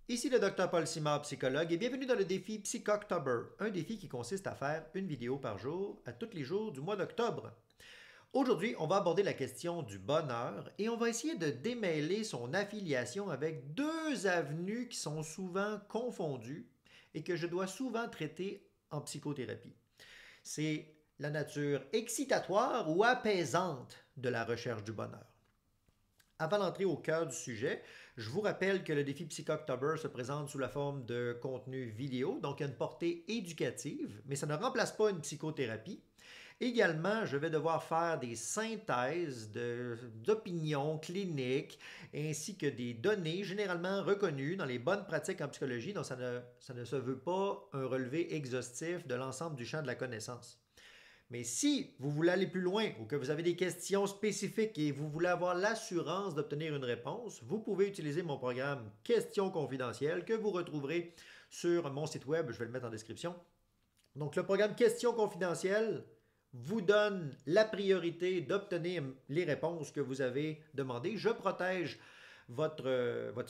Ici le Dr Paul Simard, psychologue, et bienvenue dans le défi Psychoctober, un défi qui consiste à faire une vidéo par jour à tous les jours du mois d'octobre. Aujourd'hui, on va aborder la question du bonheur et on va essayer de démêler son affiliation avec deux avenues qui sont souvent confondues et que je dois souvent traiter en psychothérapie. C'est la nature excitatoire ou apaisante de la recherche du bonheur. Avant d'entrer au cœur du sujet, je vous rappelle que le défi Psychoctober se présente sous la forme de contenu vidéo, donc il y a une portée éducative, mais ça ne remplace pas une psychothérapie. Également, je vais devoir faire des synthèses d'opinions cliniques ainsi que des données généralement reconnues dans les bonnes pratiques en psychologie, donc ça ne se veut pas un relevé exhaustif de l'ensemble du champ de la connaissance. Mais si vous voulez aller plus loin ou que vous avez des questions spécifiques et vous voulez avoir l'assurance d'obtenir une réponse, vous pouvez utiliser mon programme Questions confidentielles que vous retrouverez sur mon site web, je vais le mettre en description. Donc le programme Questions confidentielles vous donne la priorité d'obtenir les réponses que vous avez demandées. Je protège votre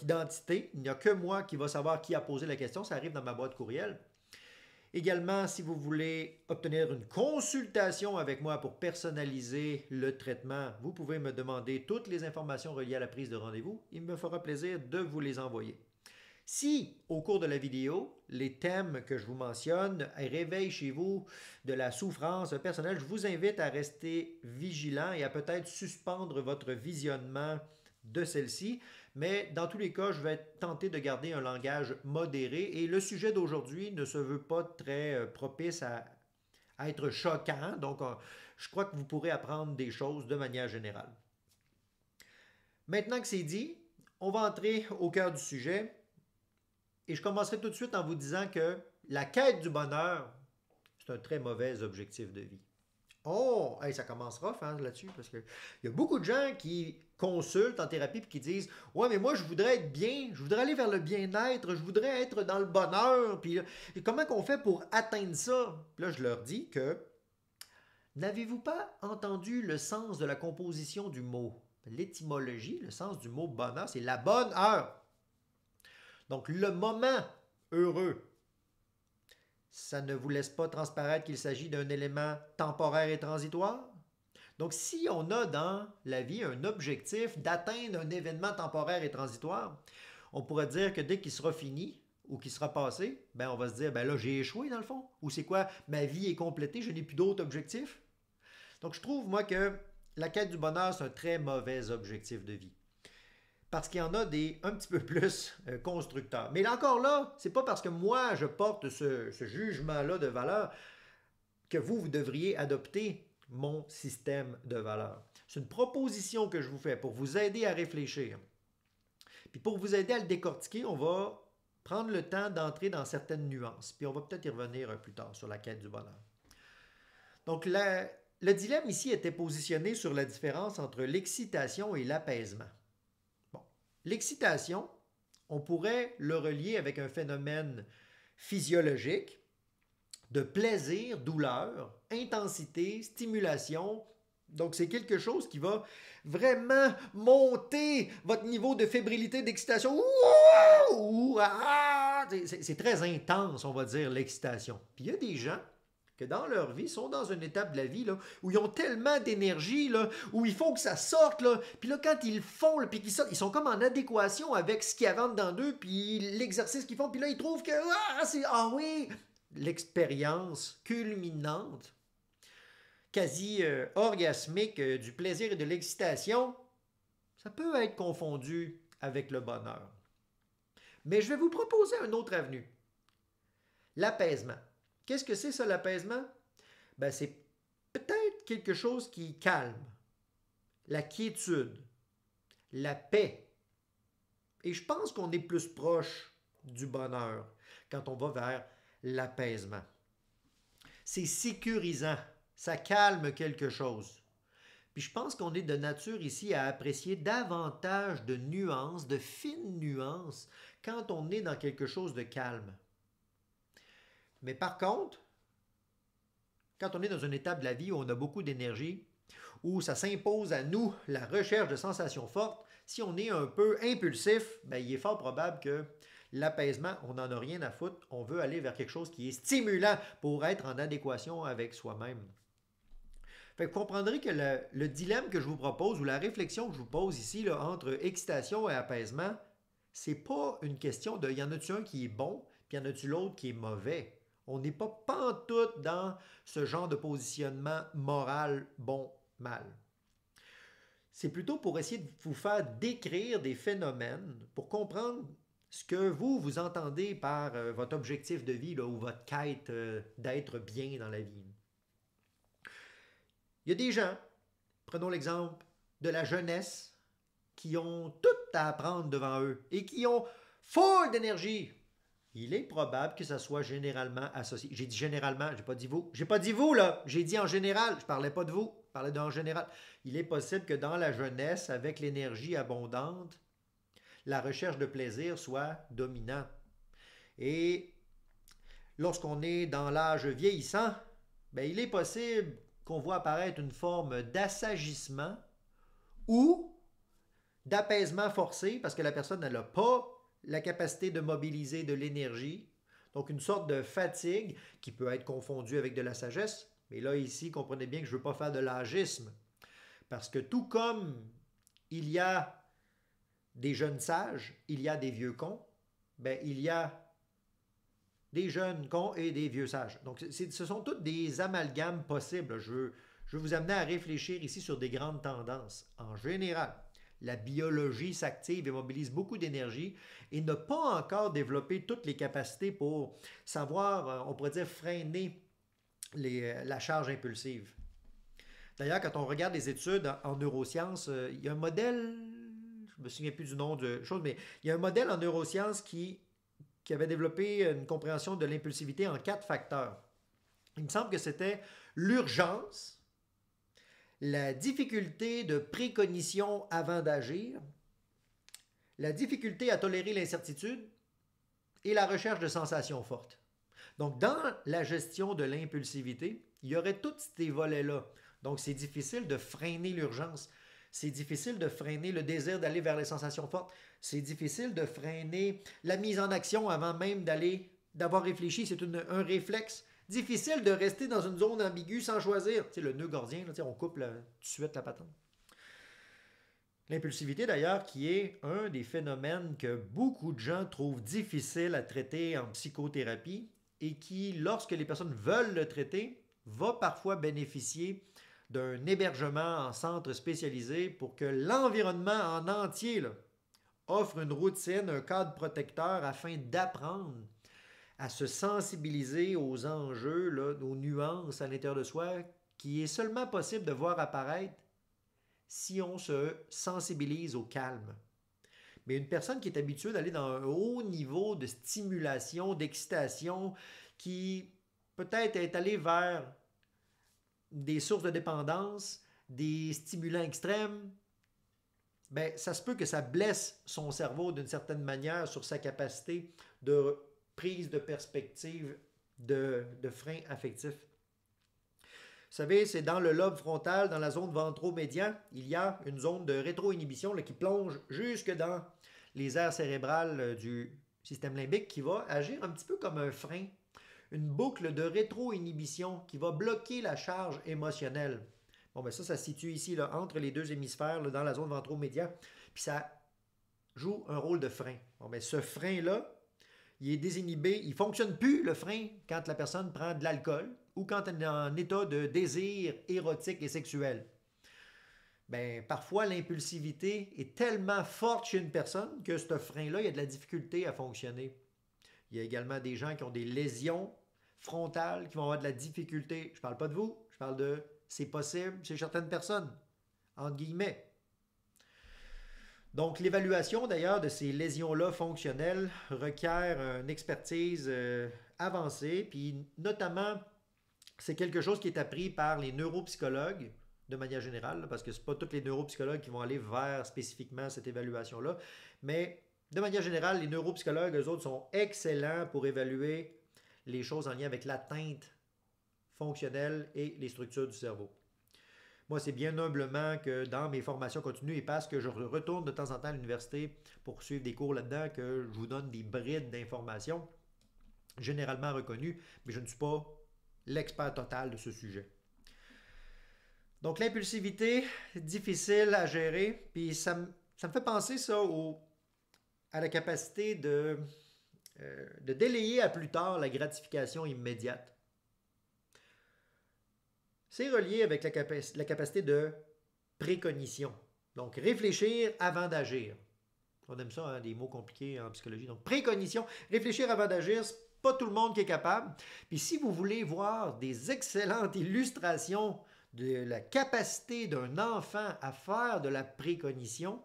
identité. Il n'y a que moi qui va savoir qui a posé la question. Ça arrive dans ma boîte courriel. Également, si vous voulez obtenir une consultation avec moi pour personnaliser le traitement, vous pouvez me demander toutes les informations reliées à la prise de rendez-vous. Il me fera plaisir de vous les envoyer. Si, au cours de la vidéo, les thèmes que je vous mentionne réveillent chez vous de la souffrance personnelle, je vous invite à rester vigilant et à peut-être suspendre votre visionnement de celle-ci. Mais dans tous les cas, je vais tenter de garder un langage modéré et le sujet d'aujourd'hui ne se veut pas très propice à être choquant. Donc, je crois que vous pourrez apprendre des choses de manière générale. Maintenant que c'est dit, on va entrer au cœur du sujet. Et je commencerai tout de suite en vous disant que la quête du bonheur, c'est un très mauvais objectif de vie. Oh, hey, ça commence rough hein, là-dessus, parce qu'il y a beaucoup de gens qui consultent en thérapie et qui disent ouais, mais moi, je voudrais être bien, je voudrais aller vers le bien-être, je voudrais être dans le bonheur. Puis comment qu'on fait pour atteindre ça? Puis là, je leur dis que n'avez-vous pas entendu le sens de la composition du mot? L'étymologie, le sens du mot bonheur, c'est la bonne heure. Donc, le moment heureux, ça ne vous laisse pas transparaître qu'il s'agit d'un élément temporaire et transitoire? Donc, si on a dans la vie un objectif d'atteindre un événement temporaire et transitoire, on pourrait dire que dès qu'il sera fini ou qu'il sera passé, ben on va se dire, ben là, j'ai échoué dans le fond. Ou c'est quoi? Ma vie est complétée, je n'ai plus d'autres objectifs. Donc, je trouve, moi, que la quête du bonheur, c'est un très mauvais objectif de vie. Parce qu'il y en a des un petit peu plus constructeurs. Mais là encore là, c'est pas parce que moi je porte ce jugement-là de valeur que vous devriez adopter mon système de valeurs. C'est une proposition que je vous fais pour vous aider à réfléchir. Puis pour vous aider à le décortiquer, on va prendre le temps d'entrer dans certaines nuances. Puis on va peut-être y revenir plus tard sur la quête du bonheur. Donc le dilemme ici était positionné sur la différence entre l'excitation et l'apaisement. L'excitation, on pourrait le relier avec un phénomène physiologique de plaisir, douleur, intensité, stimulation. Donc, c'est quelque chose qui va vraiment monter votre niveau de fébrilité, d'excitation. C'est très intense, on va dire, l'excitation. Puis il y a des gens que dans leur vie sont dans une étape de la vie là, où ils ont tellement d'énergie, là, où il faut que ça sorte. Là. Puis là, quand ils le font, là, puis qu'ils sortent, ils sont comme en adéquation avec ce qu'il y a dedans d'eux, puis l'exercice qu'ils font. Puis là, ils trouvent que ah oui, l'expérience culminante, quasi orgasmique du plaisir et de l'excitation, ça peut être confondu avec le bonheur. Mais je vais vous proposer une autre avenue. L'apaisement. Qu'est-ce que c'est ça, l'apaisement? Ben, c'est peut-être quelque chose qui calme, la quiétude, la paix. Et je pense qu'on est plus proche du bonheur quand on va vers l'apaisement. C'est sécurisant, ça calme quelque chose. Puis je pense qu'on est de nature ici à apprécier davantage de nuances, de fines nuances, quand on est dans quelque chose de calme. Mais par contre, quand on est dans une étape de la vie où on a beaucoup d'énergie, où ça s'impose à nous la recherche de sensations fortes, si on est un peu impulsif, ben, il est fort probable que L'apaisement, on n'en a rien à foutre. On veut aller vers quelque chose qui est stimulant pour être en adéquation avec soi-même. Fait que vous comprendrez que le dilemme que je vous propose ou la réflexion que je vous pose ici là, entre excitation et apaisement, c'est pas une question de y en a-tu un qui est bon, puis y en a-tu l'autre qui est mauvais. On n'est pas pantoute dans ce genre de positionnement moral bon-mal. C'est plutôt pour essayer de vous faire décrire des phénomènes, pour comprendre ce que vous entendez par votre objectif de vie là, ou votre quête d'être bien dans la vie. Il y a des gens, prenons l'exemple de la jeunesse, qui ont tout à apprendre devant eux et qui ont full d'énergie. Il est probable que ça soit généralement associé. J'ai dit généralement, j'ai pas dit vous. J'ai pas dit vous, là. J'ai dit en général. Je parlais pas de vous. Je parlais d'en général. Il est possible que dans la jeunesse, avec l'énergie abondante, la recherche de plaisir soit dominant. Et lorsqu'on est dans l'âge vieillissant, ben, il est possible qu'on voit apparaître une forme d'assagissement ou d'apaisement forcé parce que la personne n'a pas la capacité de mobiliser de l'énergie. Donc une sorte de fatigue qui peut être confondue avec de la sagesse. Mais là, ici, comprenez bien que je ne veux pas faire de l'âgisme. Parce que tout comme il y a des jeunes sages, il y a des vieux cons, ben, il y a des jeunes cons et des vieux sages. Donc, ce sont toutes des amalgames possibles. Je veux vous amener à réfléchir ici sur des grandes tendances. En général, la biologie s'active et mobilise beaucoup d'énergie et n'a pas encore développé toutes les capacités pour savoir, on pourrait dire, freiner la charge impulsive. D'ailleurs, quand on regarde les études en neurosciences, il y a un modèle, je ne me souviens plus du nom de chose, mais il y a un modèle en neurosciences qui avait développé une compréhension de l'impulsivité en 4 facteurs. Il me semble que c'était l'urgence, la difficulté de précognition avant d'agir, la difficulté à tolérer l'incertitude et la recherche de sensations fortes. Donc, dans la gestion de l'impulsivité, il y aurait tous ces volets-là. Donc, c'est difficile de freiner l'urgence. C'est difficile de freiner le désir d'aller vers les sensations fortes. C'est difficile de freiner la mise en action avant même d'avoir réfléchi. C'est un réflexe. Difficile de rester dans une zone ambiguë sans choisir. Tu sais, le nœud gordien, là, on coupe tout de suite la patente. L'impulsivité, d'ailleurs, qui est un des phénomènes que beaucoup de gens trouvent difficile à traiter en psychothérapie et qui, lorsque les personnes veulent le traiter, va parfois bénéficier d'un hébergement en centre spécialisé pour que l'environnement en entier là, offre une routine, un cadre protecteur afin d'apprendre à se sensibiliser aux enjeux, là, aux nuances à l'intérieur de soi, qui est seulement possible de voir apparaître si on se sensibilise au calme. Mais une personne qui est habituée d'aller dans un haut niveau de stimulation, d'excitation, qui peut-être est allée vers des sources de dépendance, des stimulants extrêmes, ben, ça se peut que ça blesse son cerveau d'une certaine manière sur sa capacité de prise de perspective, de frein affectif. Vous savez, c'est dans le lobe frontal, dans la zone ventromédian, il y a une zone de rétroinhibition là, qui plonge jusque dans les aires cérébrales du système limbique qui va agir un petit peu comme un frein, une boucle de rétroinhibition qui va bloquer la charge émotionnelle. Bon, ben ça se situe ici, là, entre les deux hémisphères, là, dans la zone ventromédian, puis ça joue un rôle de frein. Bon, ben ce frein-là, il est désinhibé, il ne fonctionne plus, le frein, quand la personne prend de l'alcool ou quand elle est en état de désir érotique et sexuel. Ben, parfois, l'impulsivité est tellement forte chez une personne que ce frein-là, il y a de la difficulté à fonctionner. Il y a également des gens qui ont des lésions frontales, qui vont avoir de la difficulté. Je ne parle pas de vous, je parle de c'est possible chez certaines personnes, entre guillemets. Donc, l'évaluation d'ailleurs de ces lésions-là fonctionnelles requiert une expertise avancée, puis notamment, c'est quelque chose qui est appris par les neuropsychologues de manière générale, parce que ce n'est pas tous les neuropsychologues qui vont aller vers spécifiquement cette évaluation-là, mais de manière générale, les neuropsychologues, eux autres, sont excellents pour évaluer les choses en lien avec l'atteinte fonctionnelle et les structures du cerveau. Moi, c'est bien humblement que dans mes formations continues et parce que je retourne de temps en temps à l'université pour suivre des cours là-dedans que je vous donne des brides d'informations généralement reconnues, mais je ne suis pas l'expert total de ce sujet. Donc l'impulsivité, difficile à gérer, puis ça me fait penser ça à la capacité de délayer à plus tard la gratification immédiate. C'est relié avec la capacité de précognition. Donc, réfléchir avant d'agir. On aime ça, hein, des mots compliqués en psychologie. Donc, précognition, réfléchir avant d'agir, c'est pas tout le monde qui est capable. Puis si vous voulez voir des excellentes illustrations de la capacité d'un enfant à faire de la précognition,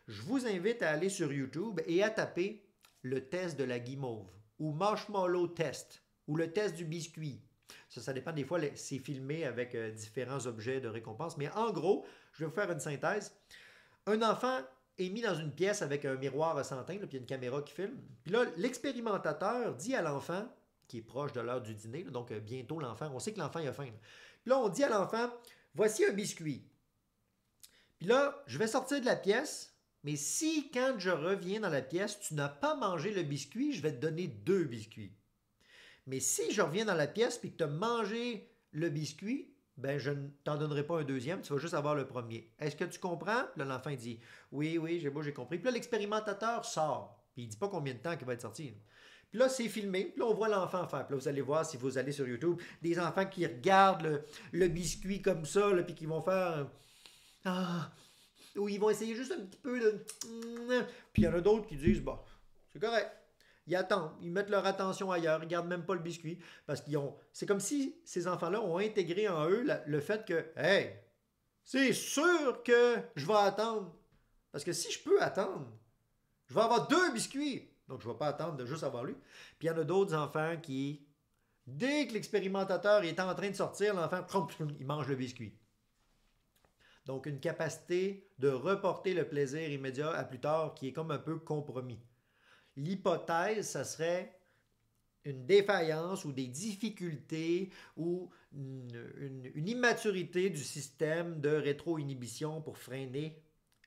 je vous invite à aller sur YouTube et à taper le test de la guimauve ou marshmallow test ou le test du biscuit. Ça dépend des fois, c'est filmé avec différents objets de récompense. Mais en gros, je vais vous faire une synthèse. Un enfant est mis dans une pièce avec un miroir à 100 teintes, puis il y a une caméra qui filme. Puis là, l'expérimentateur dit à l'enfant, qui est proche de l'heure du dîner, donc bientôt l'enfant, on sait que l'enfant a faim. Puis là, on dit à l'enfant, voici un biscuit. Puis là, je vais sortir de la pièce, mais si quand je reviens dans la pièce, tu n'as pas mangé le biscuit, je vais te donner 2 biscuits. Mais si je reviens dans la pièce et que tu as mangé le biscuit, ben je ne t'en donnerai pas un deuxième, tu vas juste avoir le premier. Est-ce que tu comprends? Là, l'enfant dit oui, j'ai compris. Puis là, l'expérimentateur sort. Puis il ne dit pas combien de temps il va être sorti. Puis là, c'est filmé. Puis là, on voit l'enfant faire. Puis là, vous allez voir, si vous allez sur YouTube, des enfants qui regardent le biscuit comme ça, là, puis qui vont faire ou ils vont essayer juste un petit peu de. Puis il y en a d'autres qui disent bon, c'est correct. Ils attendent, ils mettent leur attention ailleurs, ils ne gardent même pas le biscuit. Parce qu'ils ont. C'est comme si ces enfants-là ont intégré en eux le fait que, hey, c'est sûr que je vais attendre. Parce que si je peux attendre, je vais avoir 2 biscuits. Donc, je ne vais pas attendre de juste avoir lui. Puis il y en a d'autres enfants qui, dès que l'expérimentateur est en train de sortir, l'enfant, il mange le biscuit. Donc, une capacité de reporter le plaisir immédiat à plus tard qui est comme un peu compromis. L'hypothèse, ça serait une défaillance ou des difficultés ou une immaturité du système de rétro-inhibition pour freiner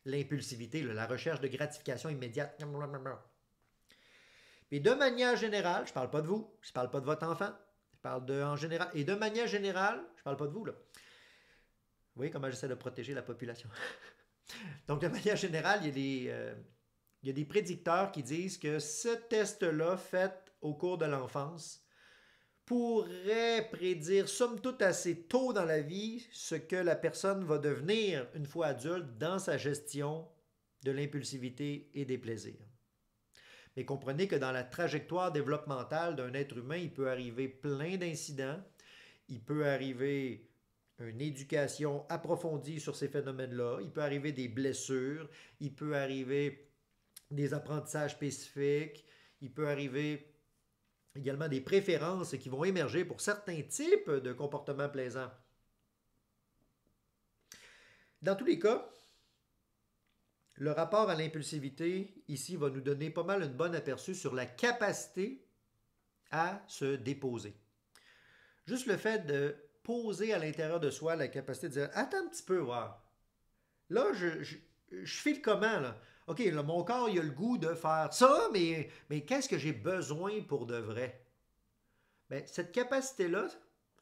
l'impulsivité, la recherche de gratification immédiate. Et de manière générale, je ne parle pas de vous, je ne parle pas de votre enfant, je parle en général. Et de manière générale, je ne parle pas de vous, là. Vous voyez comment j'essaie de protéger la population. Donc, de manière générale, il y a des prédicteurs qui disent que ce test-là, fait au cours de l'enfance, pourrait prédire, somme toute assez tôt dans la vie, ce que la personne va devenir une fois adulte dans sa gestion de l'impulsivité et des plaisirs. Mais comprenez que dans la trajectoire développementale d'un être humain, il peut arriver plein d'incidents, il peut arriver une éducation approfondie sur ces phénomènes-là, il peut arriver des blessures, il peut arriver des apprentissages spécifiques, il peut arriver également des préférences qui vont émerger pour certains types de comportements plaisants. Dans tous les cas, le rapport à l'impulsivité, ici, va nous donner pas mal un bon aperçu sur la capacité à se déposer. Juste le fait de poser à l'intérieur de soi la capacité de dire « Attends un petit peu, voir. Là, je file comment, là? OK, là, mon corps, il a le goût de faire ça, mais qu'est-ce que j'ai besoin pour de vrai? » Bien, cette capacité-là,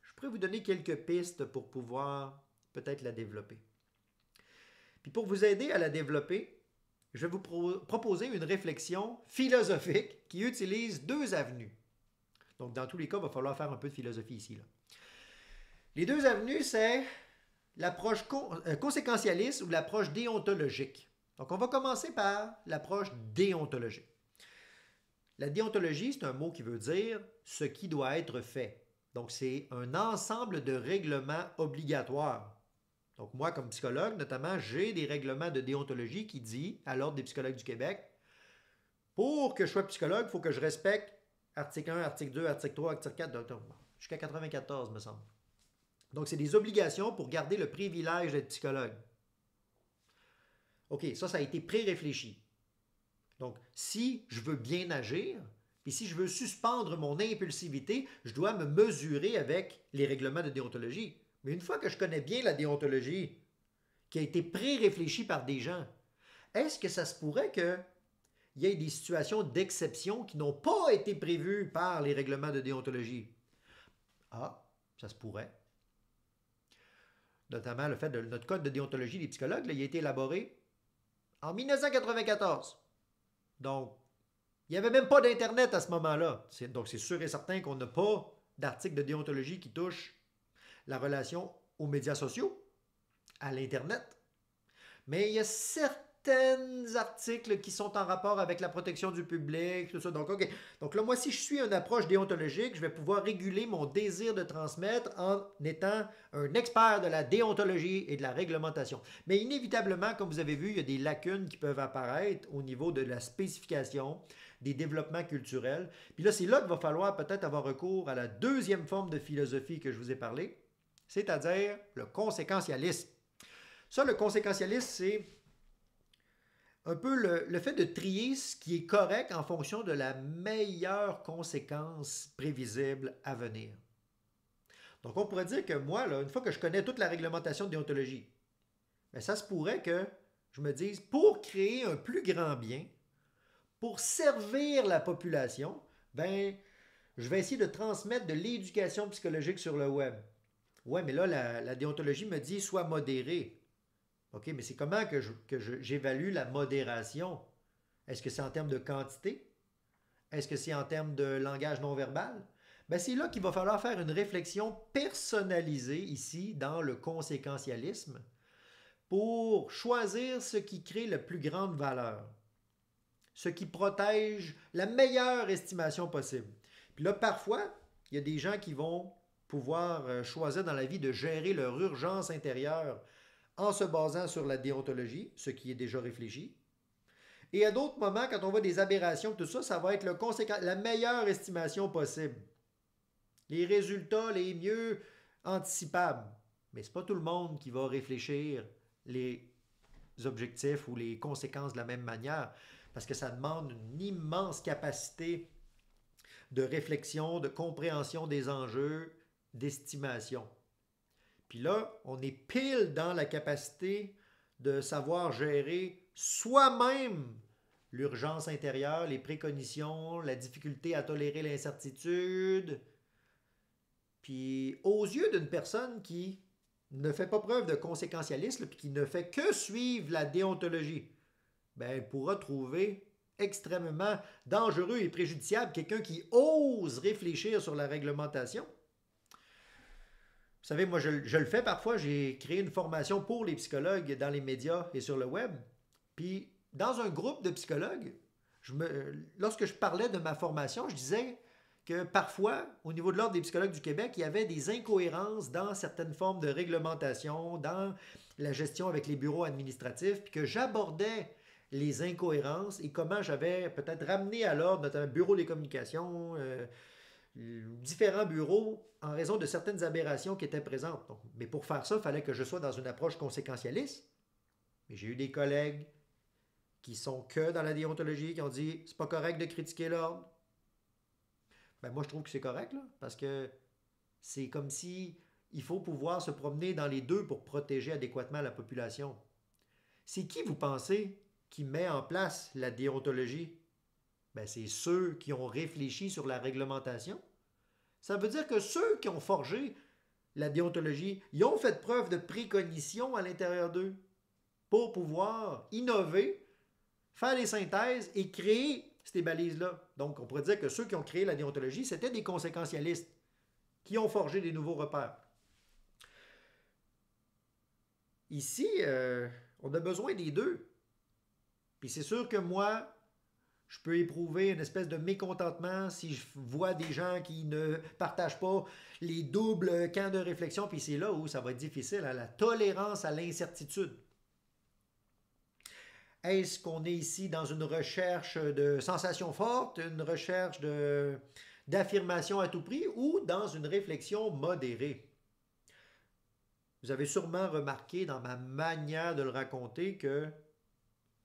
je pourrais vous donner quelques pistes pour pouvoir peut-être la développer. Puis pour vous aider à la développer, je vais vous proposer une réflexion philosophique qui utilise 2 avenues. Donc, dans tous les cas, il va falloir faire un peu de philosophie ici, là. Les 2 avenues, c'est l'approche conséquentialiste ou l'approche déontologique. Donc, on va commencer par l'approche déontologique. La déontologie, c'est un mot qui veut dire ce qui doit être fait. Donc, c'est un ensemble de règlements obligatoires. Donc, moi, comme psychologue, notamment, j'ai des règlements de déontologie qui disent, à l'Ordre des psychologues du Québec, pour que je sois psychologue, il faut que je respecte article 1, article 2, article 3, article 4, jusqu'à 94, me semble. Donc, c'est des obligations pour garder le privilège d'être psychologue. OK, ça a été pré-réfléchi. Donc, si je veux bien agir, puis si je veux suspendre mon impulsivité, je dois me mesurer avec les règlements de déontologie. Mais une fois que je connais bien la déontologie, qui a été pré-réfléchie par des gens, est-ce que ça se pourrait qu'il y ait des situations d'exception qui n'ont pas été prévues par les règlements de déontologie? Ah, ça se pourrait. Notamment le fait de notre code de déontologie des psychologues, là, il a été élaboré en 1994. Donc, il n'y avait même pas d'Internet à ce moment-là. Donc, c'est sûr et certain qu'on n'a pas d'article de déontologie qui touche la relation aux médias sociaux, à l'Internet. Mais il y a certains articles qui sont en rapport avec la protection du public, tout ça. Donc, OK. Donc là, moi, si je suis une approche déontologique, je vais pouvoir réguler mon désir de transmettre en étant un expert de la déontologie et de la réglementation. Mais inévitablement, comme vous avez vu, il y a des lacunes qui peuvent apparaître au niveau de la spécification, des développements culturels. Puis là, c'est là qu'il va falloir peut-être avoir recours à la deuxième forme de philosophie que je vous ai parlé, c'est-à-dire le conséquentialisme. Ça, le conséquentialisme, c'est un peu le fait de trier ce qui est correct en fonction de la meilleure conséquence prévisible à venir. Donc, on pourrait dire que moi, là, une fois que je connais toute la réglementation de déontologie, bien, ça se pourrait que je me dise, pour créer un plus grand bien, pour servir la population, ben, je vais essayer de transmettre de l'éducation psychologique sur le web. Ouais, mais là, la déontologie me dit, sois modéré. OK, mais c'est comment que j'évalue la modération? Est-ce que c'est en termes de quantité? Est-ce que c'est en termes de langage non verbal? Ben, c'est là qu'il va falloir faire une réflexion personnalisée ici dans le conséquentialisme pour choisir ce qui crée la plus grande valeur, ce qui protège la meilleure estimation possible. Puis là, parfois, il y a des gens qui vont pouvoir choisir dans la vie de gérer leur urgence intérieure en se basant sur la déontologie, ce qui est déjà réfléchi. Et à d'autres moments, quand on voit des aberrations, tout ça, ça va être la meilleure estimation possible. Les résultats les mieux anticipables. Mais ce n'est pas tout le monde qui va réfléchir les objectifs ou les conséquences de la même manière, parce que ça demande une immense capacité de réflexion, de compréhension des enjeux, d'estimation. Puis là, on est pile dans la capacité de savoir gérer soi-même l'urgence intérieure, les précognitions, la difficulté à tolérer l'incertitude. Puis aux yeux d'une personne qui ne fait pas preuve de conséquentialisme puis qui ne fait que suivre la déontologie, ben, elle pourra trouver extrêmement dangereux et préjudiciable quelqu'un qui ose réfléchir sur la réglementation. Vous savez, moi, je le fais parfois. J'ai créé une formation pour les psychologues dans les médias et sur le web. Puis, dans un groupe de psychologues, lorsque je parlais de ma formation, je disais que parfois, au niveau de l'Ordre des psychologues du Québec, il y avait des incohérences dans certaines formes de réglementation, dans la gestion avec les bureaux administratifs, puis que j'abordais les incohérences et comment j'avais peut-être ramené à l'ordre notre bureau des communications, différents bureaux en raison de certaines aberrations qui étaient présentes. Donc, mais pour faire ça, il fallait que je sois dans une approche conséquentialiste. Mais j'ai eu des collègues qui sont que dans la déontologie, qui ont dit c'est pas correct de critiquer l'ordre. Ben moi, je trouve que c'est correct, là, parce que c'est comme si il faut pouvoir se promener dans les deux pour protéger adéquatement la population. C'est qui, vous pensez, qui met en place la déontologie? Ben, c'est ceux qui ont réfléchi sur la réglementation. Ça veut dire que ceux qui ont forgé la déontologie, ils ont fait preuve de précognition à l'intérieur d'eux pour pouvoir innover, faire des synthèses et créer ces balises-là. Donc, on pourrait dire que ceux qui ont créé la déontologie, c'était des conséquentialistes qui ont forgé des nouveaux repères. Ici, on a besoin des deux. Puis c'est sûr que moi, je peux éprouver une espèce de mécontentement si je vois des gens qui ne partagent pas les doubles camps de réflexion, puis c'est là où ça va être difficile, hein, la tolérance à l'incertitude. Est-ce qu'on est ici dans une recherche de sensations fortes, une recherche d'affirmation à tout prix, ou dans une réflexion modérée? Vous avez sûrement remarqué dans ma manière de le raconter que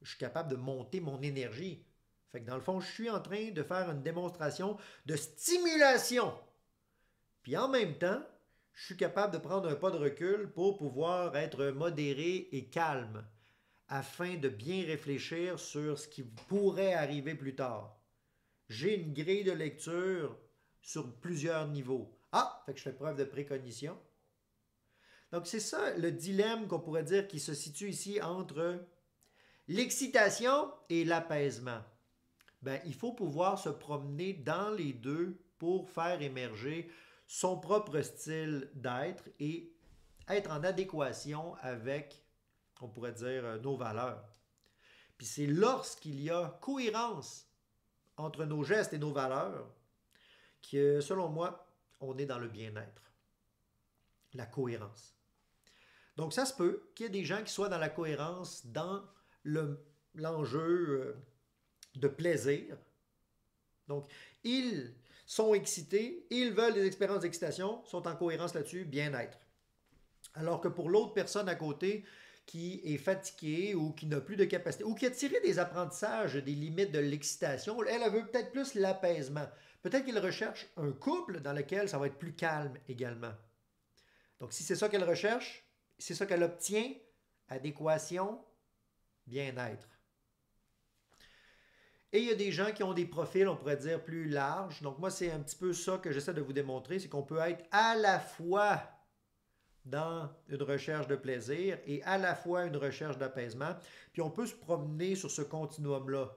je suis capable de monter mon énergie. Fait que dans le fond, je suis en train de faire une démonstration de stimulation. Puis en même temps, je suis capable de prendre un pas de recul pour pouvoir être modéré et calme afin de bien réfléchir sur ce qui pourrait arriver plus tard. J'ai une grille de lecture sur plusieurs niveaux. Ah, fait que je fais preuve de précognition. Donc c'est ça le dilemme qu'on pourrait dire qui se situe ici entre l'excitation et l'apaisement. Ben, il faut pouvoir se promener dans les deux pour faire émerger son propre style d'être et être en adéquation avec, on pourrait dire, nos valeurs. Puis c'est lorsqu'il y a cohérence entre nos gestes et nos valeurs que, selon moi, on est dans le bien-être. La cohérence. Donc ça se peut qu'il y ait des gens qui soient dans la cohérence dans l'enjeu de plaisir. Donc, ils sont excités, ils veulent des expériences d'excitation, sont en cohérence là-dessus, bien-être. Alors que pour l'autre personne à côté qui est fatiguée ou qui n'a plus de capacité ou qui a tiré des apprentissages des limites de l'excitation, elle veut peut-être plus l'apaisement. Peut-être qu'elle recherche un couple dans lequel ça va être plus calme également. Donc, si c'est ça qu'elle recherche, c'est ça qu'elle obtient, adéquation, bien-être. Et il y a des gens qui ont des profils, on pourrait dire, plus larges. Donc moi, c'est un petit peu ça que j'essaie de vous démontrer, c'est qu'on peut être à la fois dans une recherche de plaisir et à la fois une recherche d'apaisement. Puis on peut se promener sur ce continuum-là.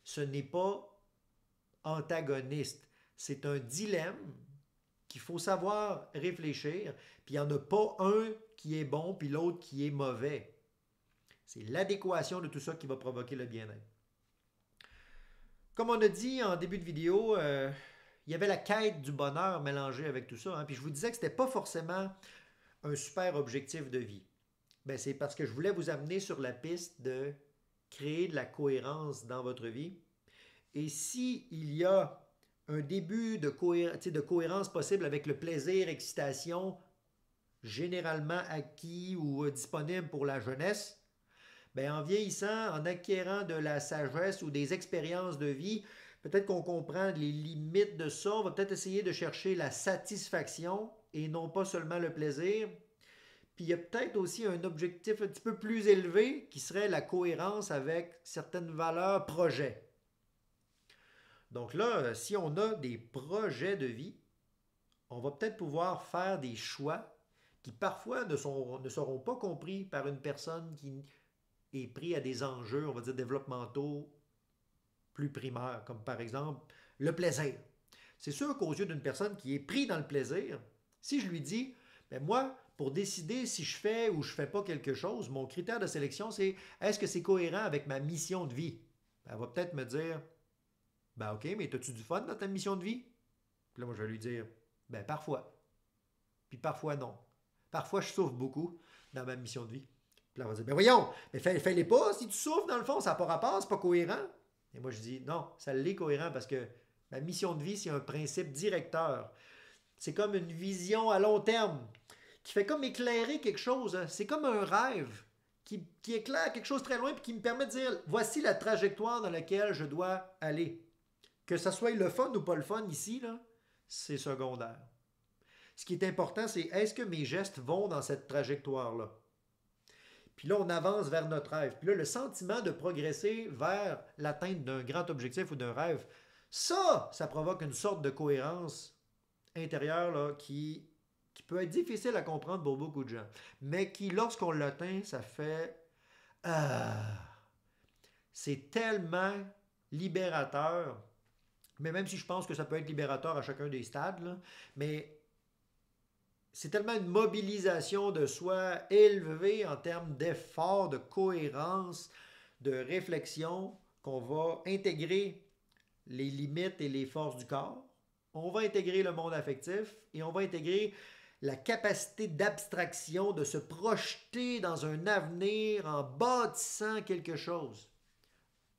Ce n'est pas antagoniste. C'est un dilemme qu'il faut savoir réfléchir. Puis il n'y en a pas un qui est bon puis l'autre qui est mauvais. C'est l'adéquation de tout ça qui va provoquer le bien-être. Comme on a dit en début de vidéo, il y avait la quête du bonheur mélangée avec tout ça. Hein. Puis je vous disais que ce n'était pas forcément un super objectif de vie. Ben, c'est parce que je voulais vous amener sur la piste de créer de la cohérence dans votre vie. Et s'il y a un début de cohérence possible avec le plaisir, excitation, généralement acquis ou disponible pour la jeunesse, bien, en vieillissant, en acquérant de la sagesse ou des expériences de vie, peut-être qu'on comprend les limites de ça. On va peut-être essayer de chercher la satisfaction et non pas seulement le plaisir. Puis il y a peut-être aussi un objectif un petit peu plus élevé qui serait la cohérence avec certaines valeurs projets. Donc là, si on a des projets de vie, on va peut-être pouvoir faire des choix qui parfois ne seront pas compris par une personne qui est pris à des enjeux, on va dire, développementaux plus primaires, comme par exemple le plaisir. C'est sûr qu'aux yeux d'une personne qui est pris dans le plaisir, si je lui dis, ben moi, pour décider si je fais ou je ne fais pas quelque chose, mon critère de sélection, c'est est-ce que c'est cohérent avec ma mission de vie? Ben, elle va peut-être me dire, ben ok, mais as-tu du fun dans ta mission de vie? Puis là, moi, je vais lui dire, ben parfois. Puis parfois non. Parfois, je souffre beaucoup dans ma mission de vie. Puis là, on va dire, ben voyons, mais fais-les pas. Si tu souffres, dans le fond, ça n'a pas rapport, c'est pas cohérent. Et moi, je dis, non, ça l'est cohérent parce que ma mission de vie, c'est un principe directeur. C'est comme une vision à long terme qui fait comme éclairer quelque chose. C'est comme un rêve qui éclaire quelque chose très loin et qui me permet de dire, voici la trajectoire dans laquelle je dois aller. Que ça soit le fun ou pas le fun ici, là, c'est secondaire. Ce qui est important, c'est est-ce que mes gestes vont dans cette trajectoire-là? Puis là, on avance vers notre rêve. Puis là, le sentiment de progresser vers l'atteinte d'un grand objectif ou d'un rêve, ça provoque une sorte de cohérence intérieure là, qui peut être difficile à comprendre pour beaucoup de gens. Mais qui, lorsqu'on l'atteint, ça fait... c'est tellement libérateur. Mais même si je pense que ça peut être libérateur à chacun des stades, là, mais c'est tellement une mobilisation de soi élevée en termes d'effort, de cohérence, de réflexion, qu'on va intégrer les limites et les forces du corps. On va intégrer le monde affectif et on va intégrer la capacité d'abstraction, de se projeter dans un avenir en bâtissant quelque chose.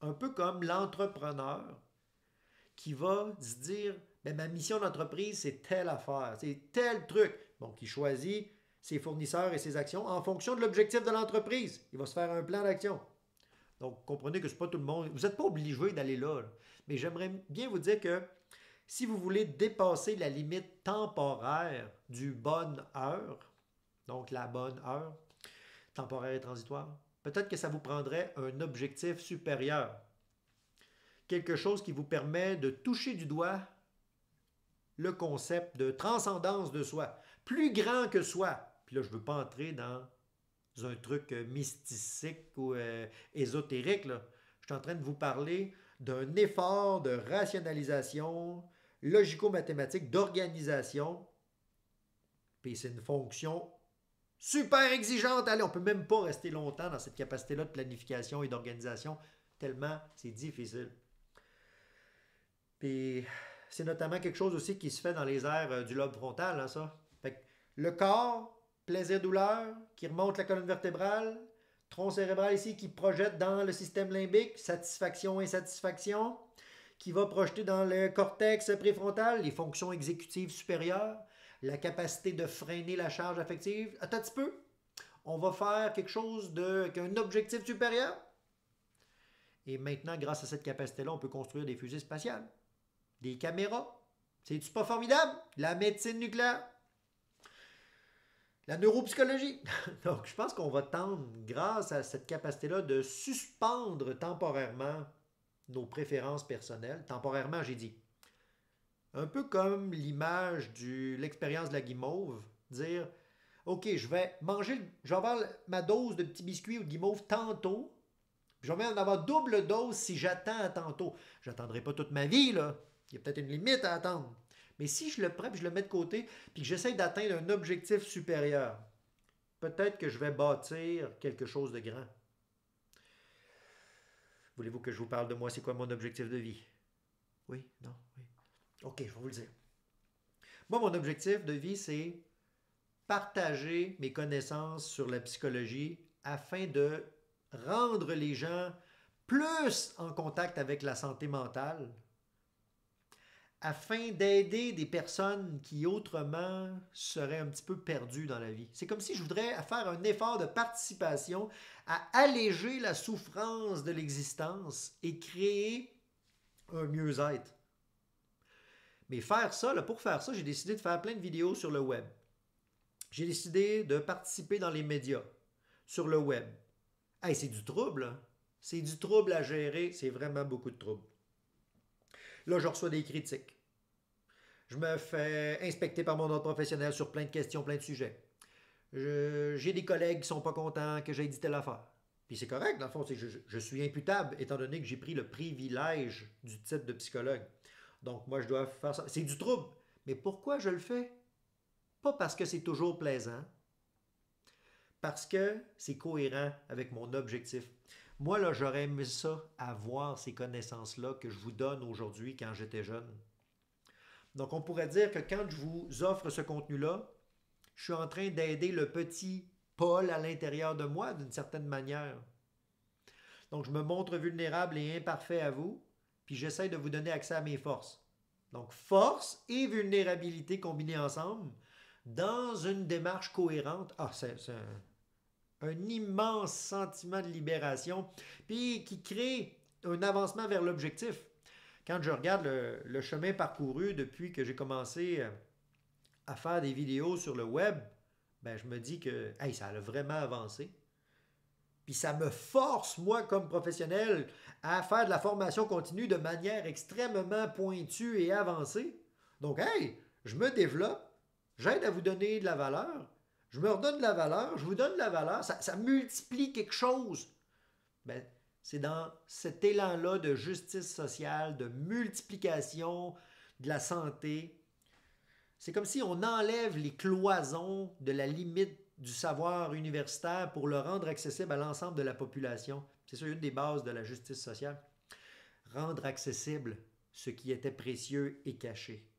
Un peu comme l'entrepreneur qui va se dire, ben, ma mission d'entreprise, c'est telle affaire, c'est tel truc. Donc, il choisit ses fournisseurs et ses actions en fonction de l'objectif de l'entreprise. Il va se faire un plan d'action. Donc, comprenez que ce n'est pas tout le monde. Vous n'êtes pas obligé d'aller là, là. Mais j'aimerais bien vous dire que Si vous voulez dépasser la limite temporaire du bonne heure, donc la bonne heure, temporaire et transitoire, peut-être que ça vous prendrait un objectif supérieur. Quelque chose qui vous permet de toucher du doigt le concept de transcendance de soi, plus grand que soi. Puis là, je ne veux pas entrer dans un truc mystique ou ésotérique. Là. Je suis en train de vous parler d'un effort de rationalisation, logico-mathématique, d'organisation. Puis c'est une fonction super exigeante. Allez, on ne peut même pas rester longtemps dans cette capacité-là de planification et d'organisation, tellement c'est difficile. Puis c'est notamment quelque chose aussi qui se fait dans les aires du lobe frontal, hein, ça. Fait que le corps, plaisir-douleur, qui remonte la colonne vertébrale, tronc cérébral ici qui projette dans le système limbique, satisfaction-insatisfaction, qui va projeter dans le cortex préfrontal, les fonctions exécutives supérieures, la capacité de freiner la charge affective. Attends un petit peu, on va faire quelque chose qu'un objectif supérieur. Et maintenant, grâce à cette capacité-là, on peut construire des fusées spatiales, des caméras. C'est-tu pas formidable? La médecine nucléaire. La neuropsychologie. Donc, je pense qu'on va tendre, grâce à cette capacité-là, de suspendre temporairement nos préférences personnelles. Temporairement, j'ai dit. Un peu comme l'image de l'expérience de la guimauve. Dire, OK, je vais avoir ma dose de petits biscuits ou de guimauve tantôt. Puis je vais en avoir double dose si j'attends à tantôt. Je n'attendrai pas toute ma vie, là. Il y a peut-être une limite à attendre. Mais si je le prends et je le mets de côté, puis que j'essaie d'atteindre un objectif supérieur, peut-être que je vais bâtir quelque chose de grand. Voulez-vous que je vous parle de moi? C'est quoi mon objectif de vie? Oui? Non? Oui? OK, je vais vous le dire. Moi, mon objectif de vie, c'est partager mes connaissances sur la psychologie afin de rendre les gens plus en contact avec la santé mentale, afin d'aider des personnes qui autrement seraient un petit peu perdues dans la vie. C'est comme si je voudrais faire un effort de participation à alléger la souffrance de l'existence et créer un mieux-être. Mais faire ça, pour faire ça, j'ai décidé de faire plein de vidéos sur le web. J'ai décidé de participer dans les médias, sur le web. Hey, c'est du trouble, hein? C'est du trouble à gérer, c'est vraiment beaucoup de trouble. Là, je reçois des critiques. Je me fais inspecter par mon ordre professionnel sur plein de questions, plein de sujets. J'ai des collègues qui ne sont pas contents que j'ai édité l'affaire. Puis c'est correct, dans le fond, je suis imputable étant donné que j'ai pris le privilège du titre de psychologue. Donc moi, je dois faire ça. C'est du trouble. Mais pourquoi je le fais? Pas parce que c'est toujours plaisant, parce que c'est cohérent avec mon objectif. Moi, là, j'aurais aimé ça, avoir ces connaissances-là que je vous donne aujourd'hui quand j'étais jeune. Donc, on pourrait dire que quand je vous offre ce contenu-là, je suis en train d'aider le petit Paul à l'intérieur de moi d'une certaine manière. Donc, je me montre vulnérable et imparfait à vous, puis j'essaie de vous donner accès à mes forces. Donc, force et vulnérabilité combinées ensemble dans une démarche cohérente. Ah, c'est un immense sentiment de libération, puis qui crée un avancement vers l'objectif. Quand je regarde le chemin parcouru depuis que j'ai commencé à faire des vidéos sur le web, ben je me dis que hey, ça a vraiment avancé. Puis ça me force, moi, comme professionnel, à faire de la formation continue de manière extrêmement pointue et avancée. Donc, hey, je me développe, j'aide à vous donner de la valeur, je me redonne de la valeur, je vous donne de la valeur, ça multiplie quelque chose. Ben, c'est dans cet élan-là de justice sociale, de multiplication de la santé. C'est comme si on enlève les cloisons de la limite du savoir universitaire pour le rendre accessible à l'ensemble de la population. C'est ça une des bases de la justice sociale. Rendre accessible ce qui était précieux et caché.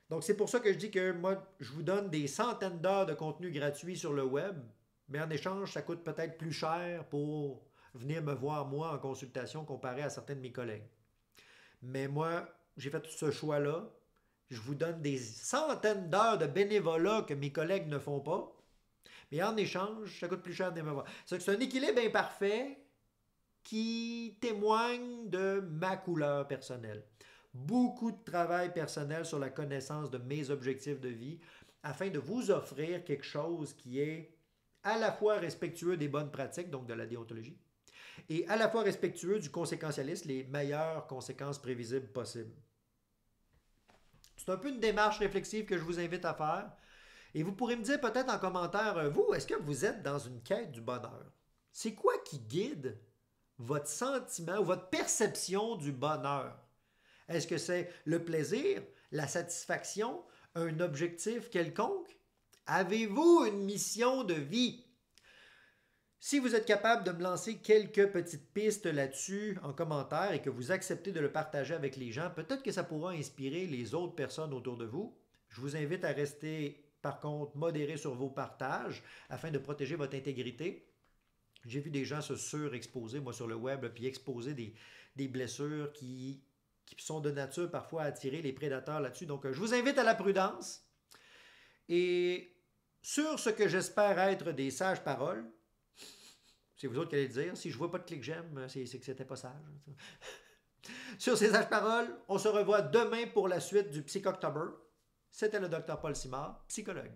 Donc c'est pour ça que je dis que moi, je vous donne des centaines d'heures de contenu gratuit sur le web, mais en échange, ça coûte peut-être plus cher pour venir me voir moi en consultation comparé à certains de mes collègues. Mais moi, j'ai fait ce choix-là. Je vous donne des centaines d'heures de bénévolat que mes collègues ne font pas. Mais en échange, ça coûte plus cher de me voir. C'est un équilibre imparfait qui témoigne de ma couleur personnelle. beaucoup de travail personnel sur la connaissance de mes objectifs de vie afin de vous offrir quelque chose qui est à la fois respectueux des bonnes pratiques, donc de la déontologie, et à la fois respectueux du conséquentialisme, les meilleures conséquences prévisibles possibles. C'est un peu une démarche réflexive que je vous invite à faire. Et vous pourrez me dire peut-être en commentaire, vous, est-ce que vous êtes dans une quête du bonheur? C'est quoi qui guide votre sentiment ou votre perception du bonheur? Est-ce que c'est le plaisir, la satisfaction, un objectif quelconque? Avez-vous une mission de vie? Si vous êtes capable de me lancer quelques petites pistes là-dessus en commentaire et que vous acceptez de le partager avec les gens, peut-être que ça pourra inspirer les autres personnes autour de vous. Je vous invite à rester, par contre, modéré sur vos partages afin de protéger votre intégrité. J'ai vu des gens se surexposer, moi, sur le web, puis exposer des blessures qui sont de nature parfois à attirer les prédateurs là-dessus. Donc, je vous invite à la prudence. Et sur ce que j'espère être des sages paroles, c'est vous autres qui allez le dire. Si je ne vois pas de clic j'aime, c'est que c'était pas sage. Sur ces sages paroles, on se revoit demain pour la suite du Psychoctober. C'était le Dr Paul Simard, psychologue.